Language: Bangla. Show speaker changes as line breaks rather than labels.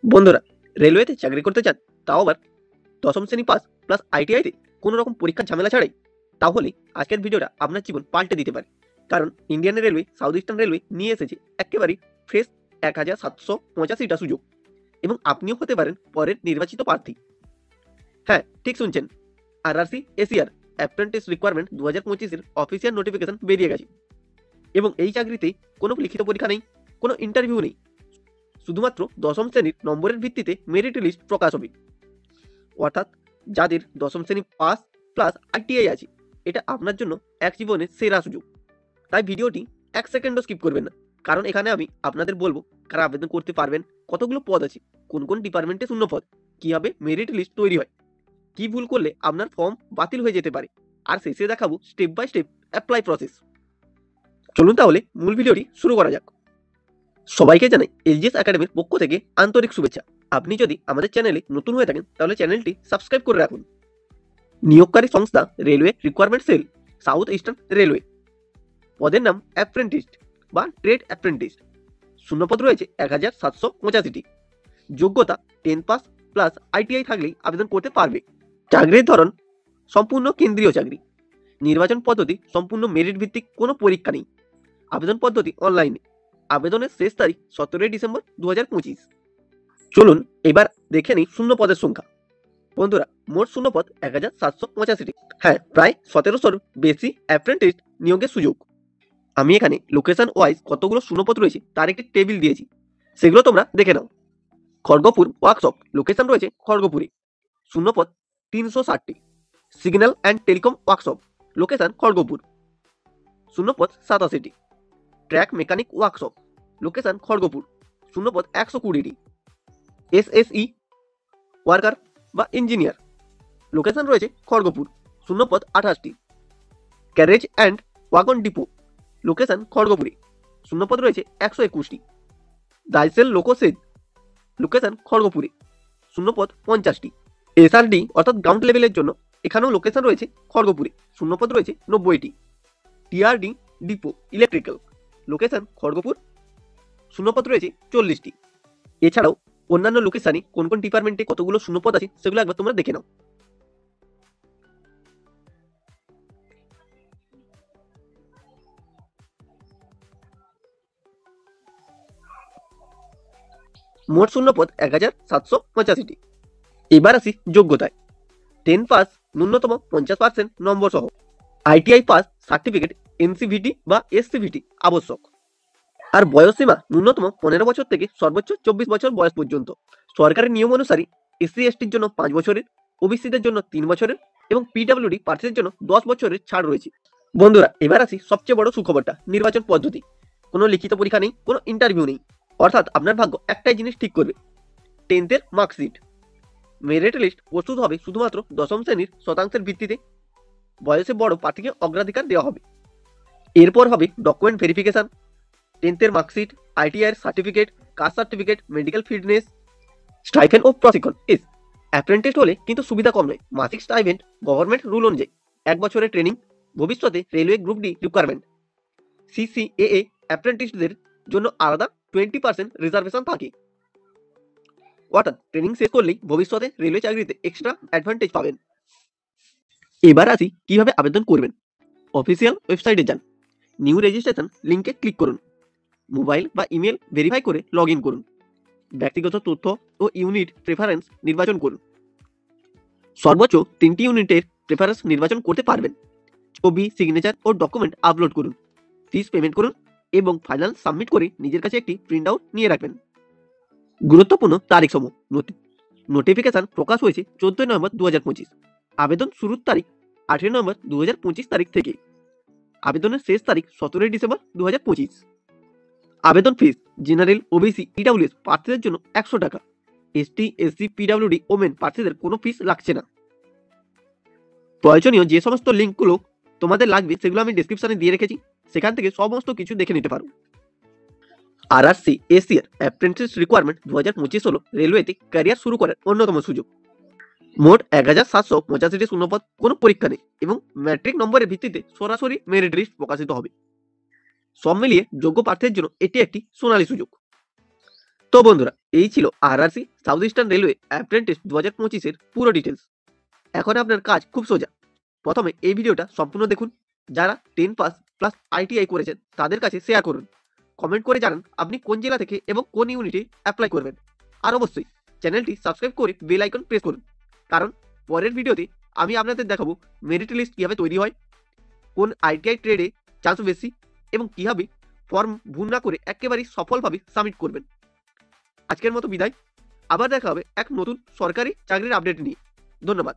বন্ধুরা, রেলওয়েতে চাকরি করতে চান, তাও আবার দশম শ্রেণী পাস প্লাস আইটিআইতে কোনো রকম পরীক্ষার ঝামেলা ছাড়াই? তাহলেই আজকের ভিডিওটা আপনার জীবন পাল্টে দিতে পারে। কারণ Indian railway south eastern railway নিয়ে এসেছে একেবারেই ফ্রেশ 1785টা সুযোগ, এবং আপনিও হতে পারেন পরের নির্বাচিত প্রার্থী। হ্যাঁ, ঠিক শুনছেন, আরআরসি এশিয়ার অ্যাপ্রেন্টিস রিকোয়ারমেন্ট 2025-এর অফিসিয়াল নোটিফিকেশন বেরিয়ে গেছে, এবং এই চাকরিতে কোনো লিখিত পরীক্ষা নেই, কোনো ইন্টারভিউ নেই, শুধুমাত্র দশম শ্রেণীর নম্বরের ভিত্তিতে মেরিট লিস্ট প্রকাশ হবে। অর্থাৎ যাদের দশম শ্রেণী পাস প্লাস আইটিআই আছে, এটা আপনার জন্য এক জীবনের সেরা সুযোগ। তাই ভিডিওটি 1 সেকেন্ডও স্কিপ করবেন না, কারণ এখানে আমি আপনাদের বলবো কারা আবেদন করতে পারবেন, কতগুলো পদ আছে, কোন কোন ডিপার্টমেন্টে শূন্য পদ, কীভাবে মেরিট লিস্ট তৈরি হয়, কী ভুল করলে আপনার ফর্ম বাতিল হয়ে যেতে পারে, আর শেষে দেখাবো step by step apply process. চলুন তাহলে মূল ভিডিওটি শুরু করা যাক। সবাইকে জানাই এলজিএস একাডেমির পক্ষ থেকে আন্তরিক শুভেচ্ছা। আপনি যদি আমাদের চ্যানেলে নতুন হয়ে থাকেন, তাহলে চ্যানেলটি সাবস্ক্রাইব করে রাখুন। নিয়োগকারী সংস্থা railway recruitment cell, south eastern railway. পদের নাম অ্যাপ্রেন্টিস বা ট্রেড অ্যাপ্রেন্টিস। শূন্যপদ রয়েছে 1785টি। যোগ্যতা 10 পাস প্লাস আইটিআই থাকলেই আবেদন করতে পারবে। চাকরির ধরন সম্পূর্ণ কেন্দ্রীয় চাকরি। নির্বাচন পদ্ধতি সম্পূর্ণ মেরিট ভিত্তিক, কোনো পরীক্ষা নেই। আবেদন পদ্ধতি অনলাইনে। আবেদনের শেষ তারিখ 17 ডিসেম্বর 2025। চলুন এবার দেখে নিই শূন্য পদের সংখ্যা। বন্ধুরা, মোট শূন্যপদ 1785টি। হ্যাঁ, প্রায় 1700-র বেশি অ্যাপ্রেন্টিস নিয়োগের সুযোগ। আমি এখানে লোকেশন ওয়াইজ কতগুলো শূন্যপদ রয়েছে তার একটি টেবিল দিয়েছি, সেগুলো তোমরা দেখে নাও। খড়গপুর ওয়ার্কশপ, লোকেশন রয়েছে খড়গপুরে, শূন্যপদ 360টি। Signal and telecom workshop, location Kharagpur, শূন্যপদ 87টি। Track mechanic workshop, location Kharagpur, শূন্যপদ 120টি। এসএসই ওয়ার্কার বা ইঞ্জিনিয়ার, লোকেশন রয়েছে খড়গপুর, শূন্যপদ 28টি। Carriage and wagon depot, location খড়গপুরে, শূন্যপদ রয়েছে 121টি। দাইসেল লোকোসেজ, লোকেশন খড়গপুরে, শূন্যপদ 50টি। এসআরডি অর্থাৎ গ্রাউন্ড লেভেলের জন্য এখানেও লোকেশন রয়েছে খড়গপুরে, শূন্যপদ রয়েছে 90টি। TRD depot electrical, location Kharagpur, শূন্যপদ রয়েছে 40টি। এছাড়াও অন্যান্য লোকেশনে কোন কোন ডিপার্টমেন্টে কতগুলো শূন্যপদ আছে সেগুলো একবার তোমরা দেখে নাও। মোট শূন্যপদ 1785টি। এবার আসি যোগ্যতায়। 10 পাস, ন্যূনতম 50% নম্বর সহ। আইটিআই পাস সার্টিফিকেট, এনসিভিটি বা এসসিভিটি আবশ্যক। আর বয়সসীমা ন্যূনতম 15 বছর থেকে সর্বোচ্চ 24 বছর বয়স পর্যন্ত। সরকারের নিয়ম অনুসারে এসসি এসটির জন্য 5 বছরের, ওবিসিদের জন্য 3 বছরের এবং পিডব্লিউডি প্রার্থীদের জন্য 10 বছরের ছাড় রয়েছে। বন্ধুরা, এবার আসি সবচেয়ে বড় সুখবরটা, নির্বাচন পদ্ধতি। কোনো লিখিত পরীক্ষা নেই, কোনো ইন্টারভিউ নেই। অর্থাৎ আপনার ভাগ্য একটাই জিনিস ঠিক করবে, 10th-এর মার্কশিট। মেরিট লিস্ট প্রস্তুত হবে শুধুমাত্র দশম শ্রেণীর শতাংশের ভিত্তিতে। বয়সে বড় প্রার্থীকে অগ্রাধিকার দেওয়া হবে। এরপর হবে ডকুমেন্ট ভেরিফিকেশন, 10th-এর marksheet, ITI certificate, caste certificate, medical fitness, stipend ও প্রশিক্ষণ। অ্যাপ্রেন্টিস হলে কিন্তু সুবিধা কম নয়। মাসিক স্টাইপেন্ড গভর্নমেন্ট রুল অনুযায়ী, 1 বছরের ট্রেনিং, ভবিষ্যতে রেলওয়ে গ্রুপ ডি রিকোয়ারমেন্ট। সিসিএএ অ্যাপ্রেন্টিসদের জন্য আলাদা 20% রিজার্ভেশন থাকে। অর্থাৎ ট্রেনিং শেষ করলেই ভবিষ্যতে রেলওয়ে চাকরিতে এক্সট্রা অ্যাডভান্টেজ পাবেন। এবার আসি কিভাবে আবেদন করবেন। অফিসিয়াল ওয়েবসাইটে যান, নিউ রেজিস্ট্রেশন লিঙ্কে ক্লিক করুন, মোবাইল বা ইমেল ভেরিফাই করে লগ ইন করুন, ব্যক্তিগত তথ্য ও ইউনিট প্রেফারেন্স নির্বাচন করুন। সর্বোচ্চ 3টি ইউনিটের প্রেফারেন্স নির্বাচন করতে পারবেন। ছবি, সিগনেচার ও ডকুমেন্ট আপলোড করুন, ফিস পেমেন্ট করুন এবং ফাইনাল সাবমিট করে নিজের কাছে একটি প্রিন্ট আউট নিয়ে রাখবেন। গুরুত্বপূর্ণ তারিখ সমূহ। নোটিফিকেশন প্রকাশ হয়েছে 14 নভেম্বর 2025। আবেদন শুরুর তারিখ 18 নভেম্বর 2025 তারিখ থেকে। আবেদনের শেষ তারিখ 17 ডিসেম্বর 2025। আবেদন ফিস জেনারেল, ওবিসি, ইডব্লিউএস প্রার্থীদের জন্য 100 টাকা। এসটি, এসসি, পিডব্লিউডি, ওমেন প্রার্থীদের কোনো ফিস লাগছে না। প্রয়োজনীয় যে সমস্ত লিঙ্কগুলো তোমাদের লাগবে সেগুলো আমি ডেসক্রিপশনে দিয়ে রেখেছি, সেখান থেকে সমস্ত কিছু দেখে নিতে পারো। আরআরসি এশিয়ার অ্যাপ্রেন্টিস রিকোয়ারমেন্ট 2025 হলো রেলওয়েতে ক্যারিয়ার শুরু করার অন্যতম সুযোগ। মোট 1785টি শূন্যপদ, কোনো পরীক্ষা নেই এবং ম্যাট্রিক নম্বরের ভিত্তিতে সরাসরি মেরিট লিস্ট প্রকাশিত হবে। সব মিলিয়ে যোগ্য প্রার্থীদের জন্য এটি একটি সোনালী সুযোগ। তো বন্ধুরা, এই ছিল RRC south eastern railway apprentice 2025-এর পুরো ডিটেলস। এখন আপনার কাজ খুব সোজা। প্রথমে এই ভিডিওটা সম্পূর্ণ দেখুন। যারা 10 পাস প্লাস আইটিআই করেছেন তাদের কাছে শেয়ার করুন। কমেন্ট করে জানান আপনি কোন জেলা থেকে এবং কোন ইউনিটে অ্যাপ্লাই করবেন। আর অবশ্যই চ্যানেলটি সাবস্ক্রাইব করে বেল আইকন প্রেস করুন, কারণ পরের ভিডিওতে আমি আপনাদের দেখাবো মেরিট লিস্ট কীভাবে তৈরি হয়, কোন আইটিআই ট্রেডে চান্স বেশি এবং কীভাবে ফর্ম ভুল না করে একেবারেই সফলভাবে সাবমিট করবেন। আজকের মতো বিদায়। আবার দেখা হবে এক নতুন সরকারি চাকরির আপডেট নিয়ে। ধন্যবাদ।